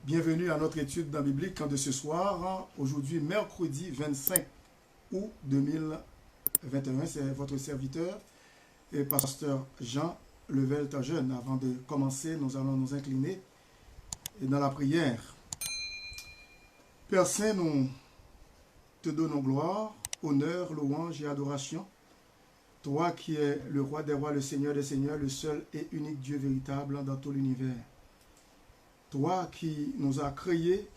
Bienvenue à notre étude dans biblique de ce soir, aujourd'hui mercredi 25 août 2021. C'est votre serviteur et pasteur Jean Level-Jeune. Avant de commencer, nous allons nous incliner dans la prière. Père Saint, nous te donnons gloire, honneur, louange et adoration. Toi qui es le roi des rois, le Seigneur des seigneurs, le seul et unique Dieu véritable dans tout l'univers. Toi qui nous as créés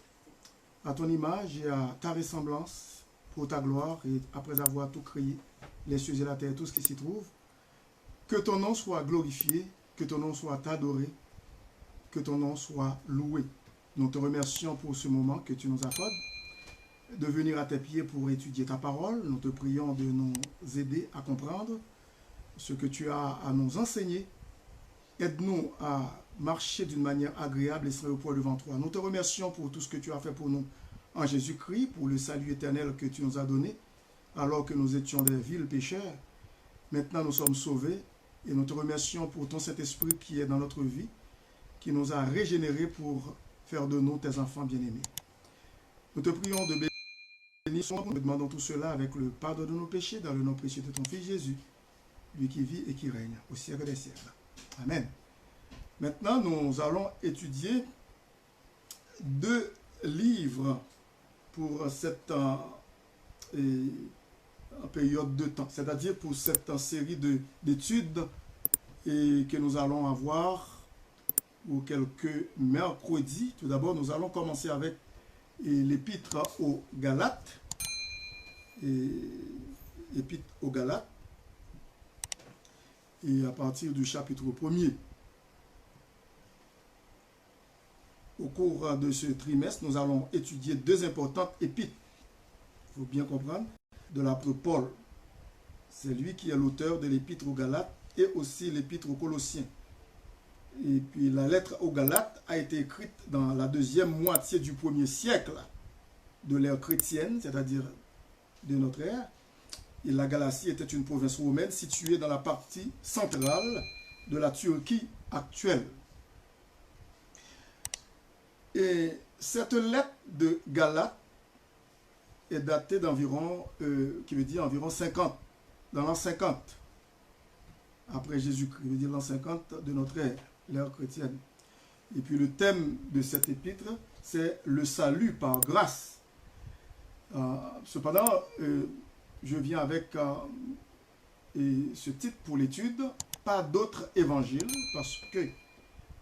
à ton image et à ta ressemblance pour ta gloire, et après avoir tout créé, les cieux et la terre, tout ce qui s'y trouve, que ton nom soit glorifié, que ton nom soit adoré, que ton nom soit loué. Nous te remercions pour ce moment que tu nous accordes, de venir à tes pieds pour étudier ta parole. Nous te prions de nous aider à comprendre ce que tu as à nous enseigner. Aide-nous à marcher d'une manière agréable et sans repos devant toi. Nous te remercions pour tout ce que tu as fait pour nous en Jésus-Christ, pour le salut éternel que tu nous as donné, alors que nous étions des vils pécheurs. Maintenant, nous sommes sauvés et nous te remercions pour ton Saint-Esprit qui est dans notre vie, qui nous a régénérés pour faire de nous tes enfants bien-aimés. Nous te prions de bénir, nous te demandons tout cela avec le pardon de nos péchés dans le nom précieux de ton Fils Jésus, lui qui vit et qui règne au siècle des siècles. Amen. Maintenant, nous allons étudier 2 livres pour cette période de temps, c'est-à-dire pour cette série d'études que nous allons avoir pour quelques mercredis. Tout d'abord, nous allons commencer avec l'épître aux Galates. L'épître aux Galates. Et à partir du chapitre 1er. Au cours de ce trimestre, nous allons étudier 2 importantes épîtres. Il faut bien comprendre, de l'apôtre Paul. C'est lui qui est l'auteur de l'épître aux Galates et aussi l'épître aux Colossiens. Et puis la lettre aux Galates a été écrite dans la deuxième moitié du 1er siècle de l'ère chrétienne, c'est-à-dire de notre ère. Et la Galatie était une province romaine située dans la partie centrale de la Turquie actuelle. Et cette lettre de Galates est datée d'environ, qui veut dire environ 50, dans l'an 50, après Jésus-Christ, veut dire l'an 50 de notre ère, l'ère chrétienne. Et puis le thème de cette épître, c'est le salut par grâce. Cependant, je viens avec ce titre pour l'étude, pas d'autre évangile, parce que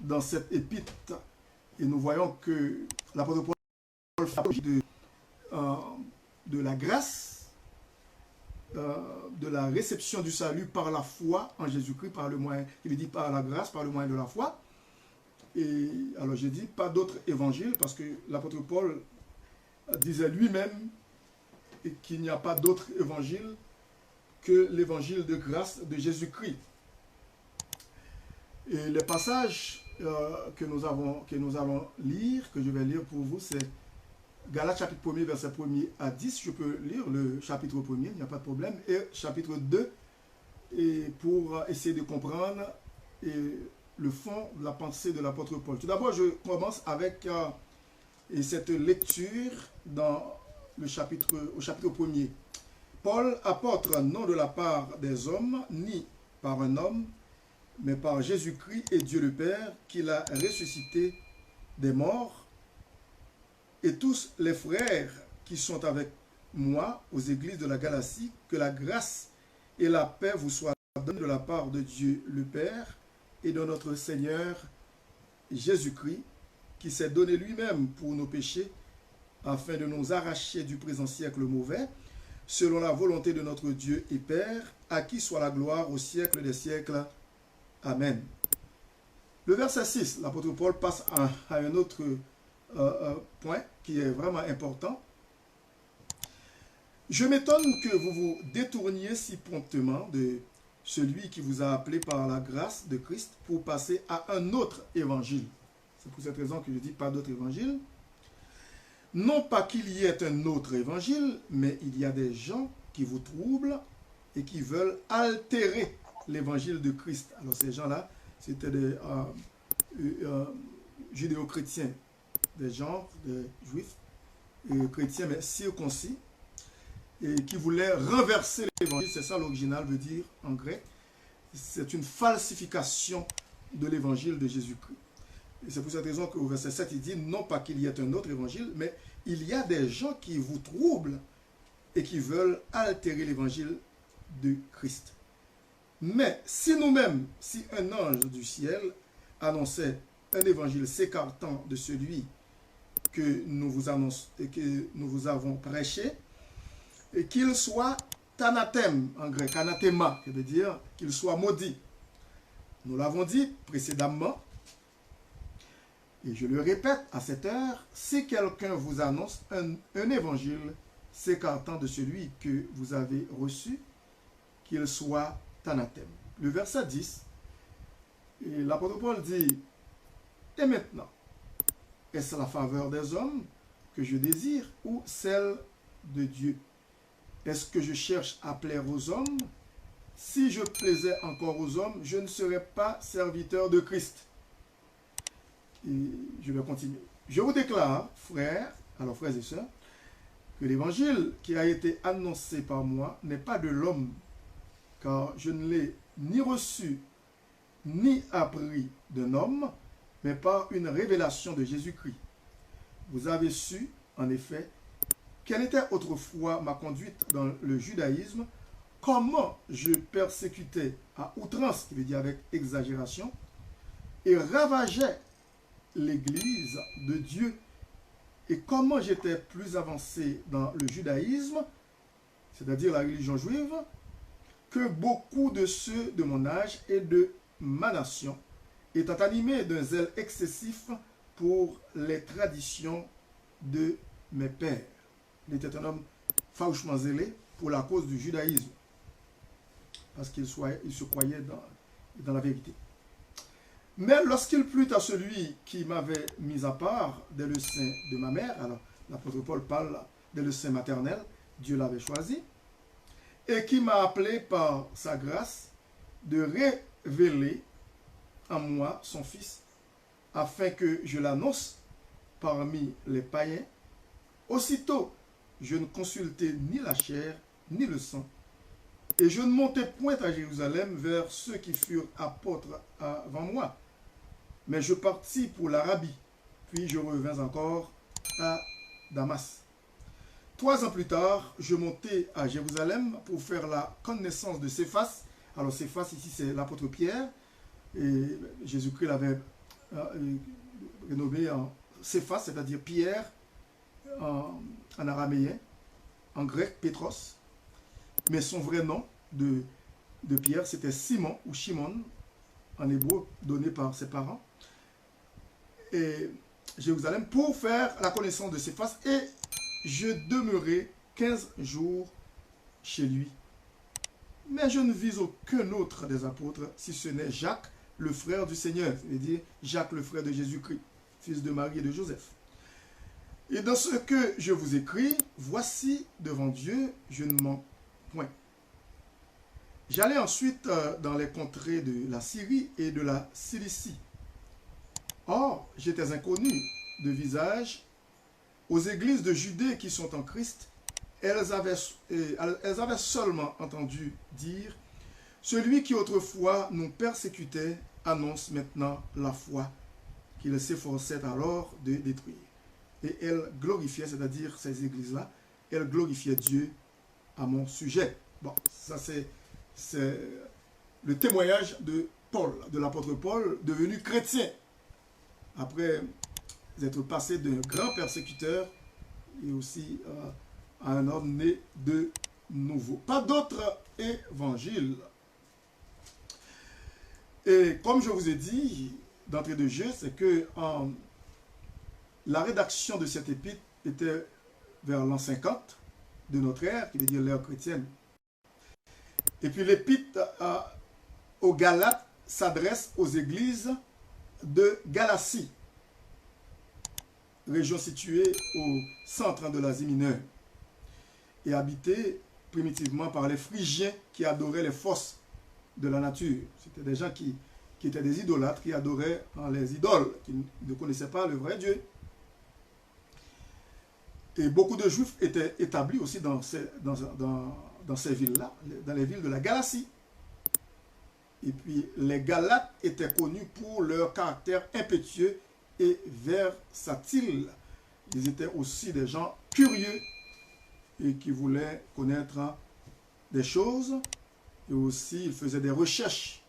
dans cette épître, et nous voyons que l'apôtre Paul fait de la grâce, de la réception du salut par la foi en Jésus-Christ, par le moyen, il dit par la grâce, par le moyen de la foi. Et alors j'ai dit pas d'autre évangile, parce que l'apôtre Paul disait lui-même qu'il n'y a pas d'autre évangile que l'évangile de grâce de Jésus-Christ. Et les passages que nous allons lire, que je vais lire pour vous, c'est Galates chapitre 1er, verset 1er à 10. Je peux lire le chapitre 1er, il n'y a pas de problème. Et chapitre 2, et pour essayer de comprendre le fond de la pensée de l'apôtre Paul. Tout d'abord, je commence avec cette lecture dans au chapitre 1er. Paul, apôtre, non de la part des hommes, ni par un homme, mais par Jésus-Christ et Dieu le Père, qui l'a ressuscité des morts, et tous les frères qui sont avec moi aux églises de la Galatie, que la grâce et la paix vous soient données de la part de Dieu le Père et de notre Seigneur Jésus-Christ, qui s'est donné lui-même pour nos péchés, afin de nous arracher du présent siècle mauvais, selon la volonté de notre Dieu et Père, à qui soit la gloire au siècle des siècles. Amen. Le verset 6, l'apôtre Paul passe à un autre point qui est vraiment important. Je m'étonne que vous vous détourniez si promptement de celui qui vous a appelé par la grâce de Christ pour passer à un autre évangile. C'est pour cette raison que je dis pas d'autre évangile. Non pas qu'il y ait un autre évangile, mais il y a des gens qui vous troublent et qui veulent altérer l'évangile de Christ. Alors ces gens-là, c'était des judéo-chrétiens des gens, des juifs, et chrétiens, mais circoncis, et qui voulaient renverser l'évangile. C'est ça l'original veut dire en grec. C'est une falsification de l'évangile de Jésus-Christ. Et c'est pour cette raison qu'au verset 7, il dit, non pas qu'il y ait un autre évangile, mais il y a des gens qui vous troublent et qui veulent altérer l'évangile de Christ. Mais si nous-mêmes, si un ange du ciel annonçait un évangile s'écartant de celui que nous vous annonçons et que nous vous avons prêché, et qu'il soit anathème, en grec, anathema, qui veut dire qu'il soit maudit. Nous l'avons dit précédemment, et je le répète à cette heure, si quelqu'un vous annonce un évangile s'écartant de celui que vous avez reçu, qu'il soit anathème. Le verset 10, l'apôtre Paul dit, et maintenant, est-ce la faveur des hommes que je désire ou celle de Dieu? Est-ce que je cherche à plaire aux hommes? Si je plaisais encore aux hommes, je ne serais pas serviteur de Christ. Et je vais continuer. Je vous déclare, frères et sœurs, que l'évangile qui a été annoncé par moi n'est pas de l'homme, car je ne l'ai ni reçu ni appris d'un homme, mais par une révélation de Jésus-Christ. Vous avez su, en effet, quelle était autrefois ma conduite dans le judaïsme, comment je persécutais à outrance, qui veut dire avec exagération, et ravageais l'Église de Dieu, et comment j'étais plus avancé dans le judaïsme, c'est-à-dire la religion juive, que beaucoup de ceux de mon âge et de ma nation, étant animés d'un zèle excessif pour les traditions de mes pères. Il était un homme farouchement zélé pour la cause du judaïsme, parce qu'il se croyait dans la vérité. Mais lorsqu'il plut à celui qui m'avait mis à part dès le sein de ma mère, alors l'apôtre Paul parle dès le sein maternel, Dieu l'avait choisi, et qui m'a appelé par sa grâce de révéler en moi son Fils, afin que je l'annonce parmi les païens. Aussitôt, je ne consultais ni la chair, ni le sang, et je ne montais point à Jérusalem vers ceux qui furent apôtres avant moi, mais je partis pour l'Arabie, puis je revins encore à Damas. 3 ans plus tard, je montai à Jérusalem pour faire la connaissance de Céphas. Alors Céphas, ici, c'est l'apôtre Pierre, et Jésus-Christ l'avait renommé en Céphas, c'est-à-dire Pierre, en araméen, en grec, Pétros, mais son vrai nom de Pierre, c'était Simon ou Shimon, en hébreu, donné par ses parents, et Jérusalem, pour faire la connaissance de Céphas, et je demeurai 15 jours chez lui. Mais je ne vis aucun autre des apôtres, si ce n'est Jacques, le frère du Seigneur, c'est-à-dire Jacques, le frère de Jésus-Christ, fils de Marie et de Joseph. Et dans ce que je vous écris, voici devant Dieu, je ne mens point. J'allais ensuite dans les contrées de la Syrie et de la Cilicie. Or, j'étais inconnu de visage aux églises de Judée qui sont en Christ. Elles avaient seulement entendu dire, celui qui autrefois nous persécutait annonce maintenant la foi qu'il s'efforçait alors de détruire. Et elles glorifiaient, c'est-à-dire ces églises-là, elles glorifiaient Dieu à mon sujet. Bon, ça c'est le témoignage de Paul, de l'apôtre Paul, devenu chrétien, après être passé d'un grand persécuteur et aussi à un homme né de nouveau. Pas d'autre évangile. Et comme je vous ai dit d'entrée de jeu, c'est que la rédaction de cette épître était vers l'an 50 de notre ère, qui veut dire l'ère chrétienne. Et puis l'épître aux Galates s'adresse aux églises de Galatie, région située au centre de l'Asie mineure, et habitée primitivement par les Phrygiens qui adoraient les forces de la nature. C'était des gens qui étaient des idolâtres, qui adoraient les idoles, qui ne connaissaient pas le vrai Dieu. Et beaucoup de Juifs étaient établis aussi dans ces villes-là, dans les villes de la Galatie. Et puis les Galates étaient connus pour leur caractère impétueux et versatile. Ils étaient aussi des gens curieux et qui voulaient connaître des choses. Et aussi, ils faisaient des recherches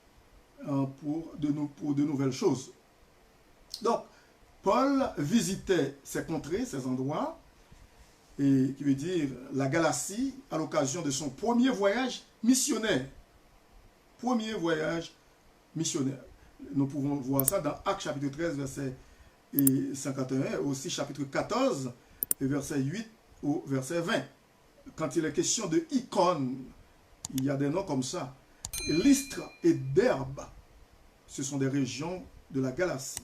pour de nouvelles choses. Donc, Paul visitait ces contrées, ces endroits, et qui veut dire la Galatie, à l'occasion de son premier voyage missionnaire. Premier voyage missionnaire. Nous pouvons voir ça dans Actes chapitre 13, verset 51, et aussi chapitre 14, verset 8 au verset 20. Quand il est question de Icône, il y a des noms comme ça. Lystre et Derbe, ce sont des régions de la Galatie.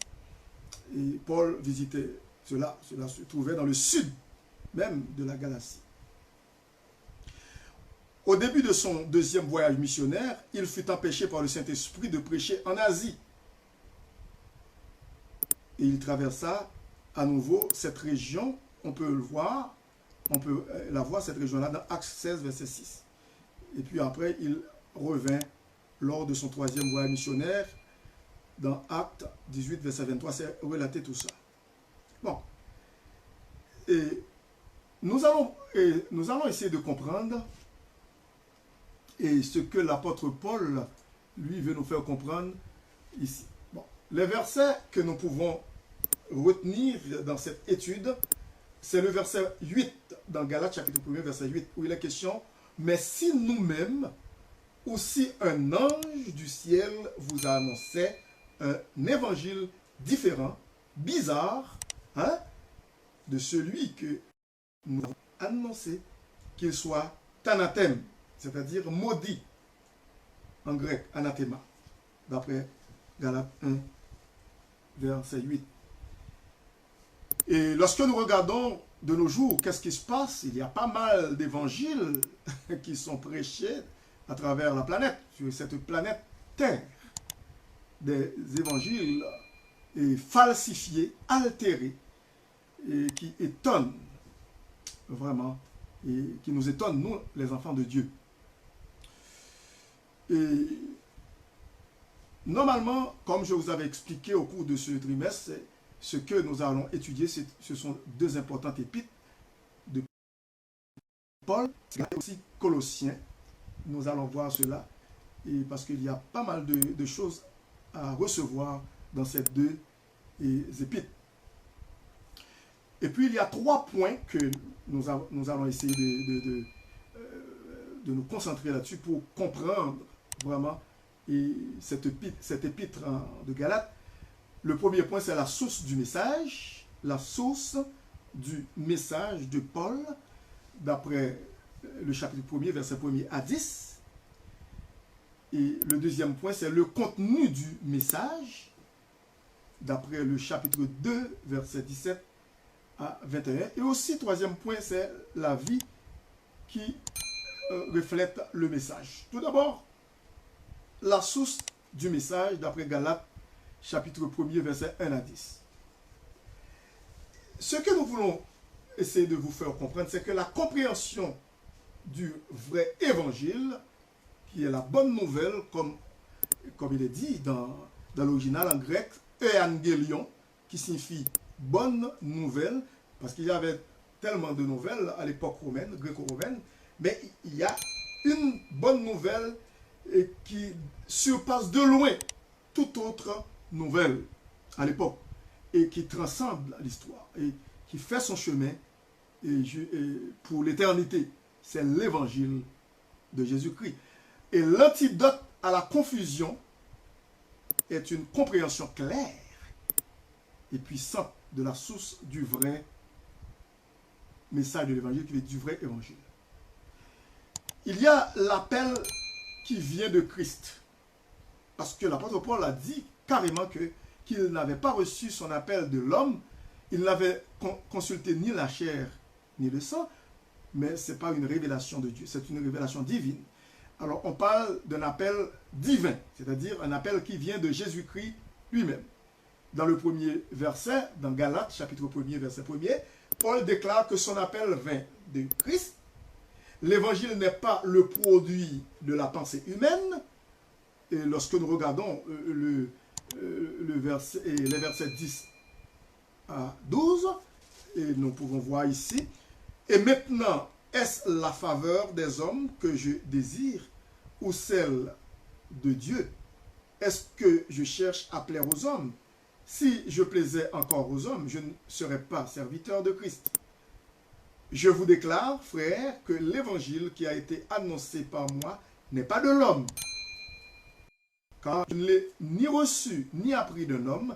Et Paul visitait cela. Cela se trouvait dans le sud même de la Galatie. Au début de son deuxième voyage missionnaire, il fut empêché par le Saint-Esprit de prêcher en Asie. Et il traversa à nouveau cette région. On peut le voir, on peut la voir, cette région-là, dans Actes 16, verset 6. Et puis après, il revint lors de son troisième voyage missionnaire. Dans Actes 18, verset 23, c'est relaté tout ça. Bon. Et nous allons essayer de comprendre et ce que l'apôtre Paul, lui, veut nous faire comprendre ici. Bon. Les versets que nous pouvons retenir dans cette étude, c'est le verset 8 dans Galates chapitre 1, verset 8, où il est question « Mais si nous-mêmes, ou si un ange du ciel vous annonçait un évangile différent, bizarre, hein, de celui que nous avons annoncé, qu'il soit anathème, c'est-à-dire maudit, en grec, anathema, d'après Galates 1, verset 8. Et lorsque nous regardons de nos jours, qu'est-ce qui se passe? Il y a pas mal d'évangiles qui sont prêchés à travers la planète, sur cette planète Terre. Des évangiles falsifiés, altérés, et qui étonnent vraiment, et qui nous étonnent, nous, les enfants de Dieu. Et normalement, comme je vous avais expliqué au cours de ce trimestre, ce que nous allons étudier, ce sont deux importantes épîtres de Paul, et aussi Colossiens. Nous allons voir cela, et parce qu'il y a pas mal de choses à recevoir dans ces deux épîtres. Et puis il y a trois points que nous allons essayer de nous concentrer là-dessus pour comprendre vraiment cette épître de Galates. Le premier point, c'est la source du message. La source du message de Paul, d'après le chapitre 1er, verset 1er à 10. Et le deuxième point, c'est le contenu du message, d'après le chapitre 2, verset 17 à 21. Et aussi, troisième point, c'est la vie qui reflète le message. Tout d'abord, la source du message, d'après Galates, chapitre 1er, verset 1 à 10. Ce que nous voulons essayer de vous faire comprendre, c'est que la compréhension du vrai évangile, qui est la bonne nouvelle, comme il est dit dans l'original en grec, euangelion, qui signifie bonne nouvelle, parce qu'il y avait tellement de nouvelles à l'époque romaine, gréco-romaine, mais il y a une bonne nouvelle qui surpasse de loin toute autre nouvelle à l'époque, et qui transcende l'histoire, et qui fait son chemin pour l'éternité. C'est l'évangile de Jésus-Christ. Et l'antidote à la confusion est une compréhension claire et puissante de la source du vrai message de l'évangile, qui est du vrai évangile. Il y a l'appel qui vient de Christ. Parce que l'apôtre Paul a dit carrément qu'il n'avait pas reçu son appel de l'homme, il n'avait consulté ni la chair ni le sang, mais ce n'est pas une révélation de Dieu, c'est une révélation divine. Alors on parle d'un appel divin, c'est-à-dire un appel qui vient de Jésus-Christ lui-même. Dans le premier verset, dans Galates, chapitre 1er, verset 1er, Paul déclare que son appel vint de Christ. L'évangile n'est pas le produit de la pensée humaine. Et lorsque nous regardons les versets 10 à 12, et nous pouvons voir ici, et maintenant, est-ce la faveur des hommes que je désire ou celle de Dieu? Est-ce que je cherche à plaire aux hommes? Si je plaisais encore aux hommes, je ne serais pas serviteur de Christ. Je vous déclare, frères, que l'évangile qui a été annoncé par moi n'est pas de l'homme. Car je ne l'ai ni reçu ni appris d'un homme,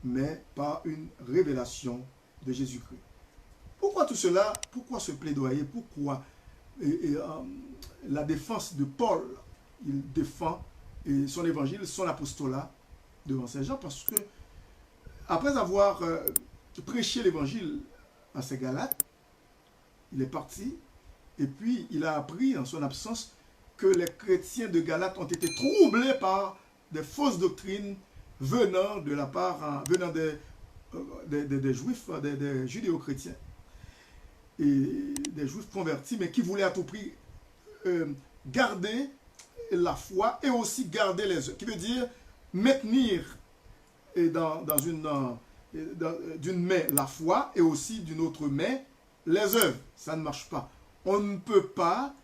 mais par une révélation de Jésus-Christ. Pourquoi tout cela? Pourquoi ce plaidoyer? Pourquoi la défense de Paul? Il défend son évangile, son apostolat devant ces gens, parce que après avoir prêché l'évangile à ces Galates, il est parti et puis il a appris en son absence que les chrétiens de Galates ont été troublés par des fausses doctrines venant de la part venant des juifs, des judéo-chrétiens et des juifs convertis, mais qui voulaient à tout prix garder la foi et aussi garder les œuvres, qui veut dire maintenir d'une main la foi et aussi d'une autre main les œuvres. Ça ne marche pas. On ne peut pas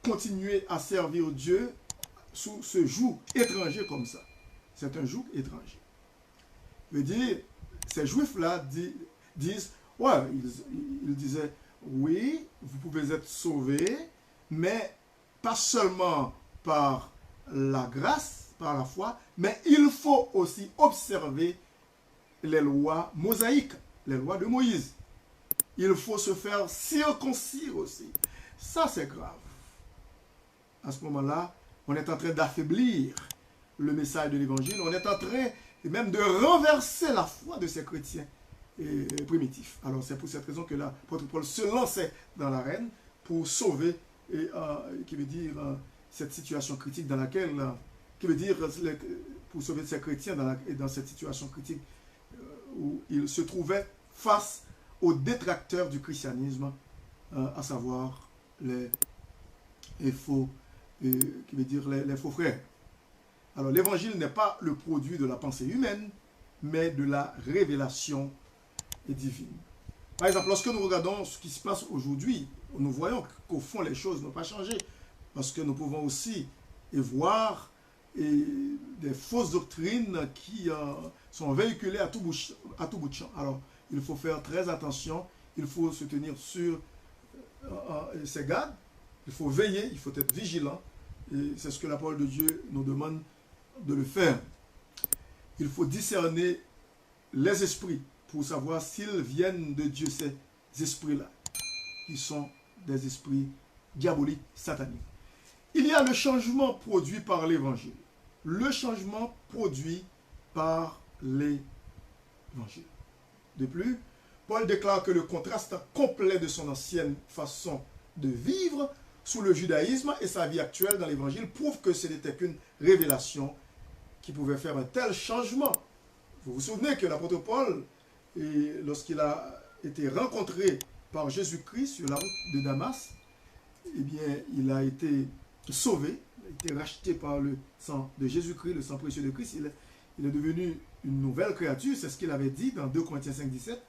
continuer à servir Dieu sous ce joug étranger comme ça. C'est un joug étranger. Veut dire, ces juifs-là disent, ouais, ils disaient, oui, vous pouvez être sauvés, mais pas seulement par la grâce, par la foi, mais il faut aussi observer les lois mosaïques, les lois de Moïse. Il faut se faire circoncire aussi. Ça, c'est grave. À ce moment-là, on est en train d'affaiblir le message de l'évangile. On est en train même de renverser la foi de ces chrétiens primitifs. Alors, c'est pour cette raison que l'apôtre Paul se lançait dans l'arène pour sauver, qui veut dire cette situation critique dans laquelle, qui veut dire pour sauver ces chrétiens dans cette situation critique où ils se trouvaient face aux détracteurs du christianisme, à savoir les faux, qui veut dire les faux frères. Alors l'évangile n'est pas le produit de la pensée humaine, mais de la révélation divine. Par exemple, lorsque nous regardons ce qui se passe aujourd'hui, nous voyons qu'au fond les choses n'ont pas changé, parce que nous pouvons aussi voir des fausses doctrines qui sont véhiculées à tout bout de champ. Alors, il faut faire très attention, il faut se tenir sur ses gardes, il faut veiller, il faut être vigilant, et c'est ce que la parole de Dieu nous demande de le faire. Il faut discerner les esprits pour savoir s'ils viennent de Dieu, ces esprits-là, qui sont des esprits diaboliques, sataniques. Il y a le changement produit par l'évangile. Le changement produit par l'évangile. De plus, Paul déclare que le contraste complet de son ancienne façon de vivre sous le judaïsme et sa vie actuelle dans l'évangile prouve que ce n'était qu'une révélation qui pouvait faire un tel changement. Vous vous souvenez que l'apôtre Paul, lorsqu'il a été rencontré par Jésus-Christ sur la route de Damas, eh bien, il a été sauvé, il a été racheté par le sang de Jésus-Christ, le sang précieux de Christ. Il est devenu une nouvelle créature, c'est ce qu'il avait dit dans 2 Corinthiens 5, 17.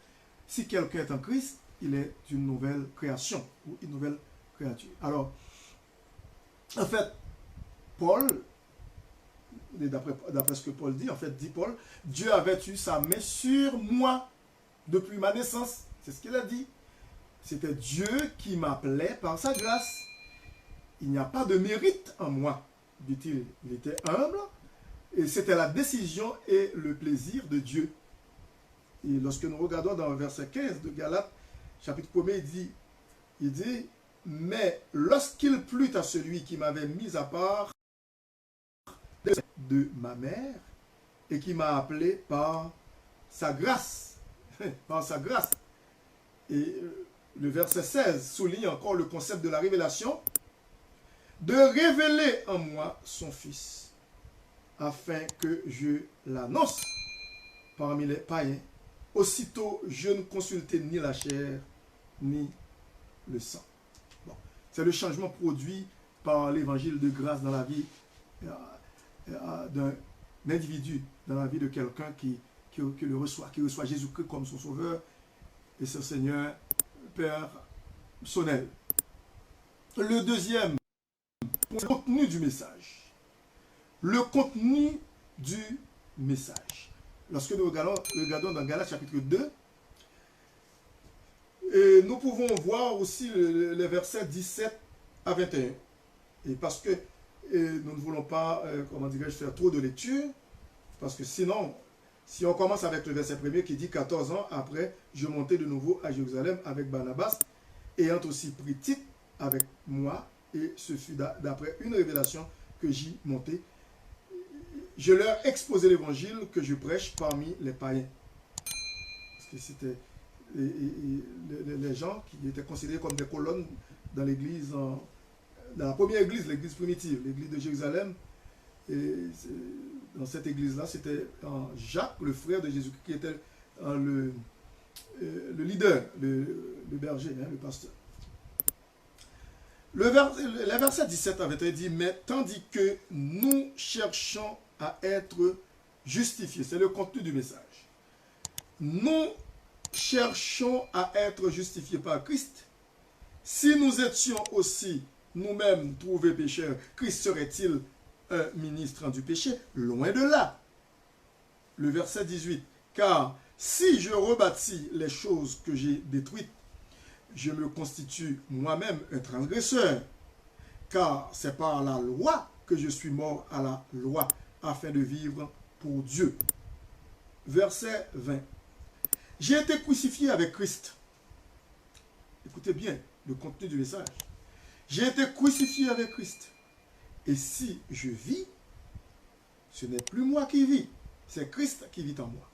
Si quelqu'un est en Christ, il est une nouvelle création ou une nouvelle créature. Alors, en fait, Paul, d'après ce que Paul dit, en fait, dit Paul, Dieu avait eu sa main sur moi depuis ma naissance. C'est ce qu'il a dit. C'était Dieu qui m'appelait par sa grâce. Il n'y a pas de mérite en moi, dit-il. Il était humble et c'était la décision et le plaisir de Dieu. Et lorsque nous regardons dans le verset 15 de Galates, chapitre 1er, il dit, mais lorsqu'il plut à celui qui m'avait mis à part de ma mère et qui m'a appelé par sa grâce, par sa grâce. Et le verset 16 souligne encore le concept de la révélation, de révéler en moi son Fils, afin que je l'annonce parmi les païens aussitôt je ne consultais ni la chair, ni le sang. Bon. C'est le changement produit par l'évangile de grâce dans la vie d'un individu, dans la vie de quelqu'un qui reçoit Jésus-Christ comme son sauveur et son Seigneur personnel. Le deuxième, le contenu du message. Le contenu du message. Lorsque nous regardons dans Galates chapitre 2, et nous pouvons voir aussi les versets 17 à 21. Et parce que nous ne voulons pas, comment dirais-je, faire trop de lecture, parce que sinon, si on commence avec le verset premier qui dit 14 ans après, je montais de nouveau à Jérusalem avec Barnabas, ayant aussi pris Tite avec moi, et ce fut d'après une révélation que j'y montais. Je leur exposais l'évangile que je prêche parmi les païens. Parce que c'était les gens qui étaient considérés comme des colonnes dans l'église, dans la première église, l'église primitive, l'église de Jérusalem. Et dans cette église-là, c'était Jacques, le frère de Jésus, qui était le leader, le berger, hein, le pasteur. Le verset 17 à 21 dit, mais tandis que nous cherchons à être justifiés, c'est le contenu du message. Nous cherchons à être justifiés par Christ. Si nous étions aussi nous-mêmes trouvés pécheurs, Christ serait-il un ministre du péché? Loin de là. Le verset 18. Car si je rebâtis les choses que j'ai détruites, je me constitue moi-même un transgresseur. Car c'est par la loi que je suis mort à la loi, afin de vivre pour Dieu. Verset 20. J'ai été crucifié avec Christ. Écoutez bien le contenu du message. J'ai été crucifié avec Christ. Et si je vis, ce n'est plus moi qui vis, c'est Christ qui vit en moi.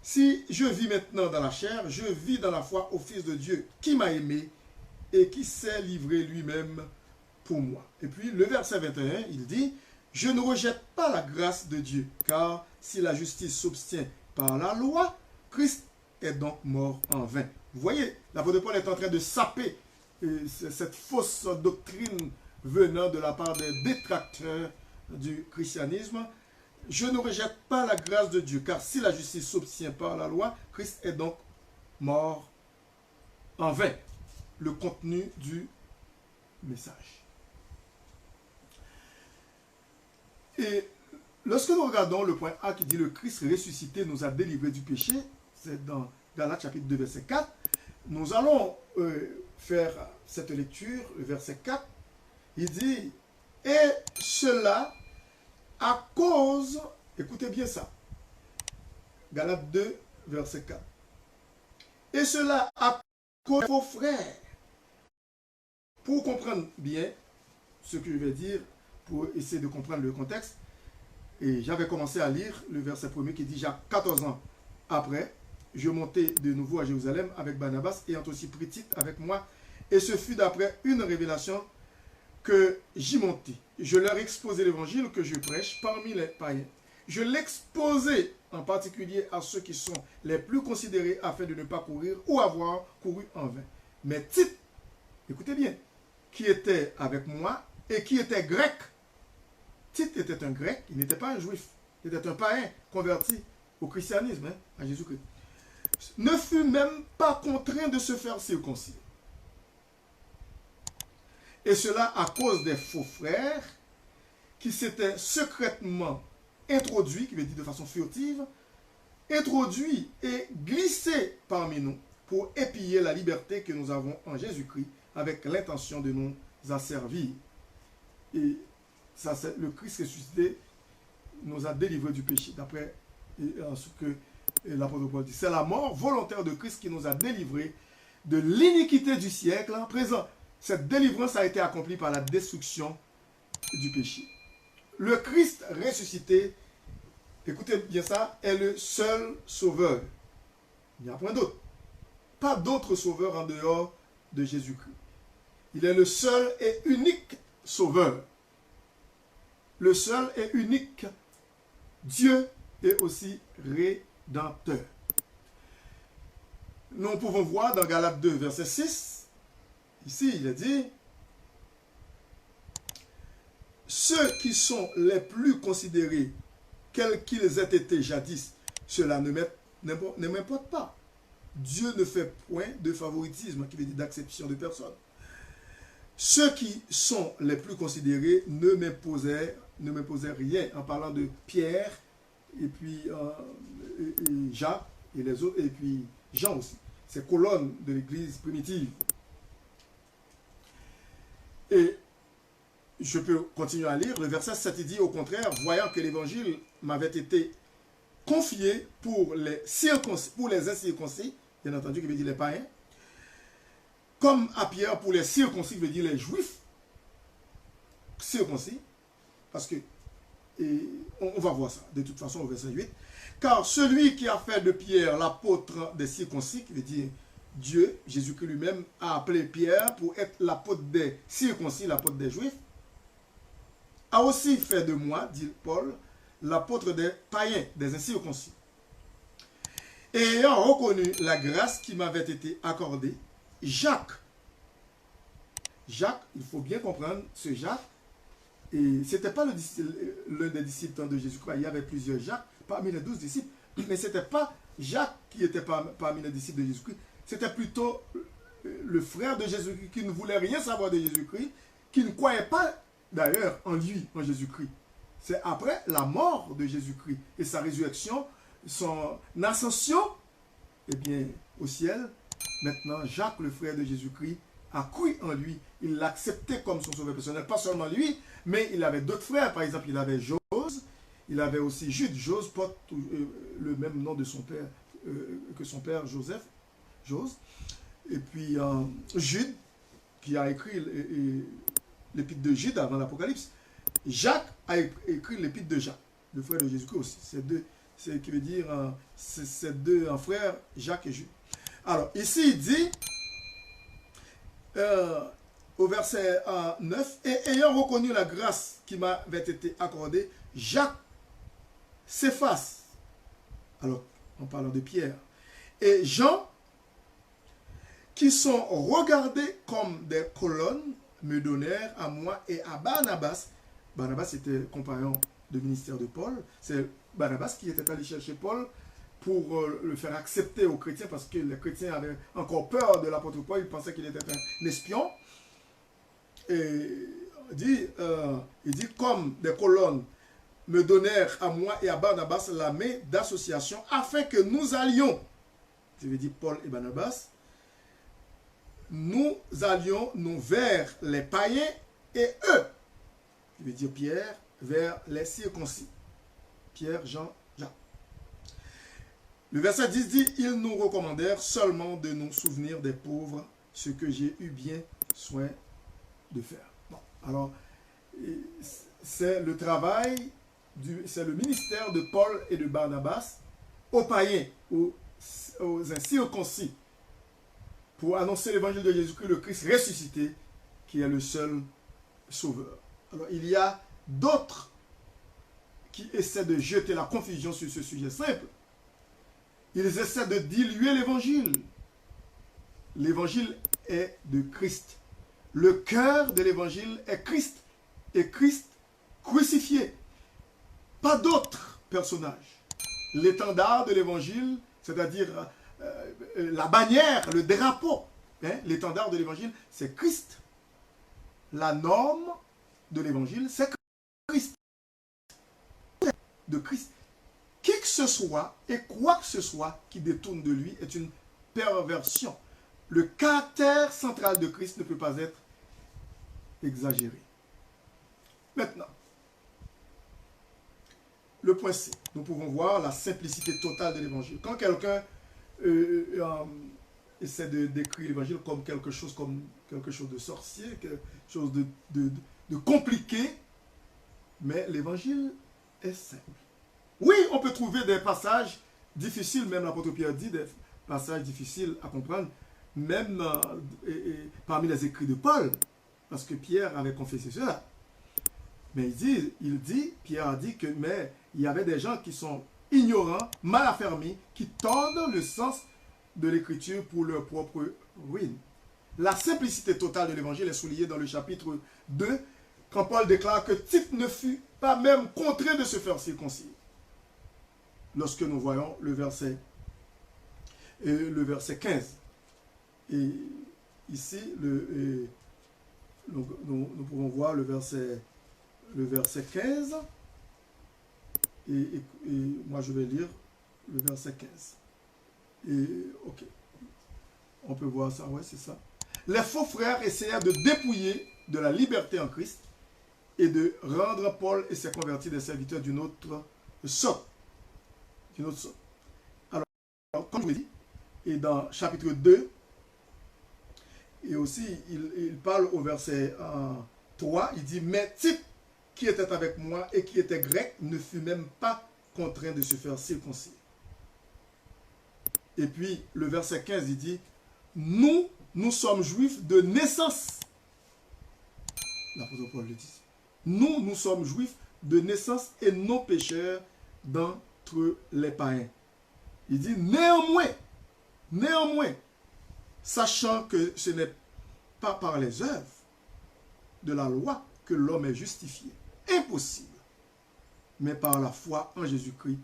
Si je vis maintenant dans la chair, je vis dans la foi au Fils de Dieu qui m'a aimé et qui s'est livré lui-même pour moi. Et puis le verset 21, il dit, je ne rejette pas la grâce de Dieu, car si la justice s'obtient par la loi, Christ est donc mort en vain. Vous voyez, l'apôtre Paul est en train de saper cette fausse doctrine venant de la part des détracteurs du christianisme. Je ne rejette pas la grâce de Dieu, car si la justice s'obtient par la loi, Christ est donc mort en vain. Le contenu du message. Et lorsque nous regardons le point A qui dit le Christ ressuscité nous a délivrés du péché, c'est dans Galates chapitre 2 verset 4, nous allons faire cette lecture, le verset 4, il dit, et cela à cause, écoutez bien ça, Galates 2 verset 4, et cela à cause de vos frères, pour comprendre bien ce que je vais dire, pour essayer de comprendre le contexte, et j'avais commencé à lire le verset premier qui dit, j'ai 14 ans après, je montais de nouveau à Jérusalem avec Barnabas, ayant aussi pris Tite avec moi, et ce fut d'après une révélation que j'y montais. Je leur exposais l'évangile que je prêche parmi les païens. Je l'exposais en particulier à ceux qui sont les plus considérés afin de ne pas courir ou avoir couru en vain. Mais Tite, écoutez bien, qui était avec moi et qui était grec. Tite était un grec, il n'était pas un juif, il était un païen converti au christianisme, hein, à Jésus-Christ. Ne fut même pas contraint de se faire circoncire. Et cela à cause des faux frères qui s'étaient secrètement introduits, qui veut dire de façon furtive, introduits et glissés parmi nous pour épier la liberté que nous avons en Jésus-Christ avec l'intention de nous asservir. Et ça, c'est le Christ ressuscité nous a délivrés du péché, d'après ce que l'apôtre Paul dit. C'est la mort volontaire de Christ qui nous a délivrés de l'iniquité du siècle en présent. Cette délivrance a été accomplie par la destruction du péché. Le Christ ressuscité, écoutez bien ça, est le seul sauveur. Il n'y a point d'autre. Pas d'autre sauveur en dehors de Jésus-Christ. Il est le seul et unique sauveur. Le seul et unique Dieu est aussi rédempteur. nous pouvons voir dans Galates 2, verset 6, ici il est dit, ceux qui sont les plus considérés, quels qu'ils aient été jadis, cela ne m'importe pas. Dieu ne fait point de favoritisme, qui veut dire d'acception de personne. Ceux qui sont les plus considérés ne m'imposaient rien, en parlant de Pierre, et puis et Jacques, et les autres, et puis Jean aussi. Ces colonnes de l'église primitive. Et je peux continuer à lire. Le verset 7 dit, au contraire, voyant que l'évangile m'avait été confié pour les incirconcis, bien entendu, qui veut dire les païens, comme à Pierre pour les circoncis, qui veut dire les juifs, circoncis, parce que, on va voir ça, de toute façon, au verset 8, car celui qui a fait de Pierre l'apôtre des circoncis, qui veut dire Dieu, Jésus-Christ lui-même, a appelé Pierre pour être l'apôtre des circoncis, l'apôtre des juifs, a aussi fait de moi, dit Paul, l'apôtre des païens, des incirconcis. Et ayant reconnu la grâce qui m'avait été accordée, Jacques, il faut bien comprendre, ce Jacques, et ce n'était pas l'un des disciples de Jésus-Christ, il y avait plusieurs Jacques parmi les 12 disciples, mais ce n'était pas Jacques qui était parmi les disciples de Jésus-Christ, c'était plutôt le frère de Jésus-Christ qui ne voulait rien savoir de Jésus-Christ, qui ne croyait pas d'ailleurs en lui, en Jésus-Christ. C'est après la mort de Jésus-Christ et sa résurrection, son ascension, eh bien, au ciel, maintenant, Jacques, le frère de Jésus-Christ, a cru en lui. Il l'acceptait comme son sauveur personnel. Pas seulement lui, mais il avait d'autres frères. Par exemple, il avait Jose, il avait aussi Jude. Jose porte le même nom de son père que son père Joseph, Jose. Et puis, Jude, qui a écrit l'épître de Jude avant l'Apocalypse. Jacques a écrit l'épître de Jacques, le frère de Jésus-Christ aussi. C'est qui veut dire, ces deux frères, Jacques et Jude. Alors, ici, il dit, au verset 9, « Et ayant reconnu la grâce qui m'avait été accordée, Jacques s'efface. » Alors, en parlant de Pierre. Et Jean, qui sont regardés comme des colonnes, me donnèrent à moi et à Barnabas. Barnabas était compagnon de ministère de Paul. C'est Barnabas qui était allé chercher Paul pour le faire accepter aux chrétiens, parce que les chrétiens avaient encore peur de l'apôtre Paul, ils pensaient qu'il était un espion. Et il dit, comme des colonnes me donnèrent à moi et à Barnabas la main d'association, afin que nous allions, je veux dire Paul et Barnabas, nous allions vers les païens et eux, je veux dire Pierre, vers les circoncis. Pierre, Jean, Jacques. Le verset 10 dit, ils nous recommandèrent seulement de nous souvenir des pauvres, ce que j'ai eu bien soin de faire. Bon, alors, c'est le travail, c'est le ministère de Paul et de Barnabas aux païens, aux incirconcis, pour annoncer l'évangile de Jésus-Christ, le Christ ressuscité, qui est le seul sauveur. Alors, il y a d'autres qui essaient de jeter la confusion sur ce sujet simple. Ils essaient de diluer l'évangile. L'évangile est de Christ. Le cœur de l'évangile est Christ. Et Christ crucifié. Pas d'autres personnages. L'étendard de l'évangile, c'est-à-dire la bannière, le drapeau, hein, l'étendard de l'évangile, c'est Christ. La norme de l'évangile, c'est Christ. De Christ. Qui que ce soit et quoi que ce soit qui détourne de lui est une perversion. Le caractère central de Christ ne peut pas être exagéré. Maintenant, le point C. Nous pouvons voir la simplicité totale de l'évangile. Quand quelqu'un essaie de décrire l'évangile comme quelque chose de sorcier, quelque chose de compliqué, mais l'évangile est simple. Oui, on peut trouver des passages difficiles, même l'apôtre Pierre dit des passages difficiles à comprendre, même parmi les écrits de Paul, parce que Pierre avait confessé cela. Mais Pierre a dit que mais il y avait des gens qui sont ignorants, mal affermis, qui tordent le sens de l'écriture pour leur propre ruine. La simplicité totale de l'évangile est soulignée dans le chapitre 2, quand Paul déclare que Tite ne fut pas même contraint de se faire circoncire. Lorsque nous voyons le verset 15. Et ici, nous pouvons voir le verset 15. Et moi, je vais lire le verset 15. Et, ok. On peut voir ça, ouais, c'est ça. Les faux frères essayèrent de dépouiller de la liberté en Christ et de rendre Paul et ses convertis des serviteurs d'une autre sorte. Alors, comme je vous l'ai dit, et dans chapitre 2, et aussi, il parle au verset 3, il dit, mais Tite, qui était avec moi et qui était grec, ne fut même pas contraint de se faire circoncire. Et puis, le verset 15, il dit, nous sommes juifs de naissance. L'apôtre Paul le dit. Nous sommes juifs de naissance et non pécheurs d'entre les païens. Il dit, néanmoins, sachant que ce n'est pas par les œuvres de la loi que l'homme est justifié. Impossible. Mais par la foi en Jésus-Christ.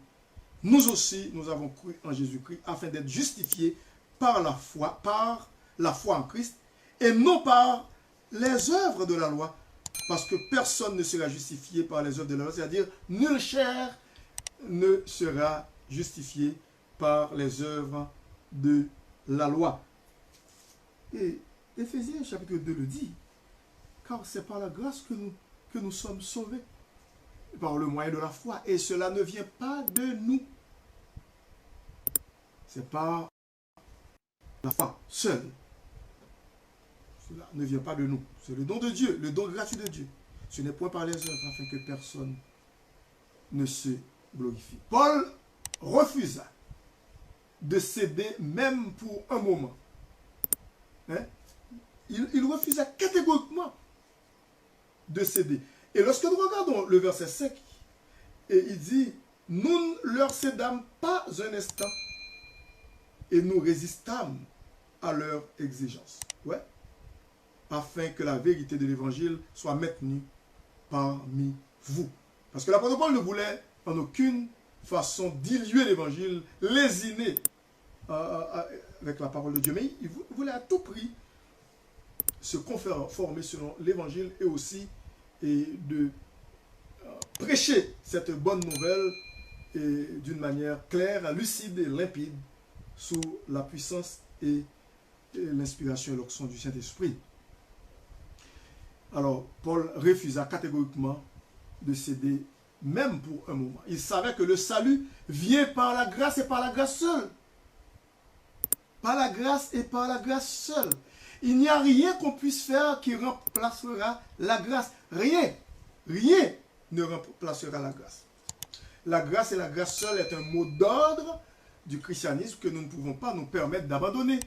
Nous aussi, nous avons cru en Jésus-Christ afin d'être justifiés par la foi en Christ et non par les œuvres de la loi. Parce que personne ne sera justifié par les œuvres de la loi. C'est-à-dire, nulle chair ne sera justifié par les œuvres de la loi. Et Éphésiens chapitre 2 le dit. Car c'est par la grâce que nous sommes sauvés. Par le moyen de la foi. Et cela ne vient pas de nous. C'est par la foi seule. Cela ne vient pas de nous. C'est le don de Dieu, le don gratuit de Dieu. Ce n'est point par les œuvres afin que personne ne se glorifie. Paul refusa de céder même pour un moment. Hein? Il refusa catégoriquement de céder. Et lorsque nous regardons le verset 5, et il dit, nous ne leur cédâmes pas un instant et nous résistâmes à leur exigence. Ouais. Afin que la vérité de l'évangile soit maintenue parmi vous. Parce que l'apôtre Paul ne voulait en aucune façon diluer l'évangile, lésiner avec la parole de Dieu, mais il voulait à tout prix se conformer selon l'évangile et aussi de prêcher cette bonne nouvelle d'une manière claire, lucide et limpide sous la puissance et l'inspiration et l'onction du Saint-Esprit. Alors, Paul refusa catégoriquement de céder même pour un moment. Il savait que le salut vient par la grâce et par la grâce seule. Par la grâce et par la grâce seule. Il n'y a rien qu'on puisse faire qui remplacera la grâce. Rien. Rien ne remplacera la grâce. La grâce et la grâce seule est un mot d'ordre du christianisme que nous ne pouvons pas nous permettre d'abandonner.